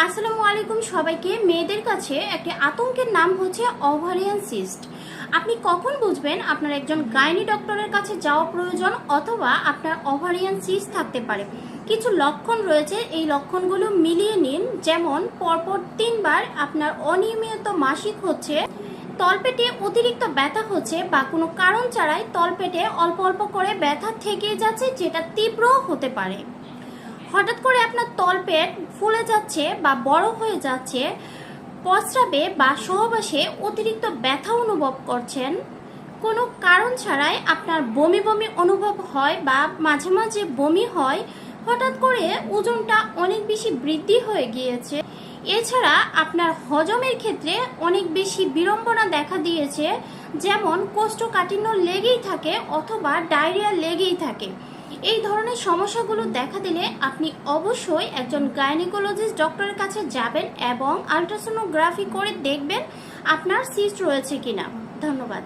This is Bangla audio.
আসসালামু আলাইকুম সবাইকে। মেয়েদের কাছে একটি আতঙ্কের নাম হচ্ছে ওভারিয়ান সিস্ট। আপনি কখন বুঝবেন আপনার একজন গাইনি ডক্টরের কাছে যাওয়া প্রয়োজন অথবা আপনার ওভারিয়ান সিস্ট থাকতে পারে? কিছু লক্ষণ রয়েছে, এই লক্ষণগুলো মিলিয়ে নিন। যেমন পরপর 3বার আপনার অনিয়মিত মাসিক হচ্ছে, তলপেটে অতিরিক্ত ব্যথা হচ্ছে বা কোনো কারণ ছাড়াই তলপেটে অল্প অল্প করে ব্যথা থেকে যাচ্ছে, যেটা তীব্র হতে পারে। হঠাৎ করে আপনার তলপেট ফুলে যাচ্ছে বা বড় হয়ে যাচ্ছে, প্রস্রাবে বা সহবাসে অতিরিক্ত ব্যথা অনুভব করছেন, কোনো কারণ ছাড়াই আপনার বমি বমি অনুভব হয় বা মাঝে মাঝে বমি হয়, হঠাৎ করে ওজনটা অনেক বেশি বৃদ্ধি হয়ে গিয়েছে, এছাড়া আপনার হজমের ক্ষেত্রে অনেক বেশি বিড়ম্বনা দেখা দিয়েছে, যেমন কোষ্ঠকাঠিন্য লেগেই থাকে অথবা ডায়রিয়া লেগেই থাকে। এই ধরনের সমস্যাগুলো দেখা দিলে আপনি অবশ্যই একজন গাইনিকোলজিস্ট ডক্টরের কাছে যাবেন এবং আল্ট্রাসোনোগ্রাফি করে দেখবেন আপনার সিস্ট রয়েছে কিনা। ধন্যবাদ।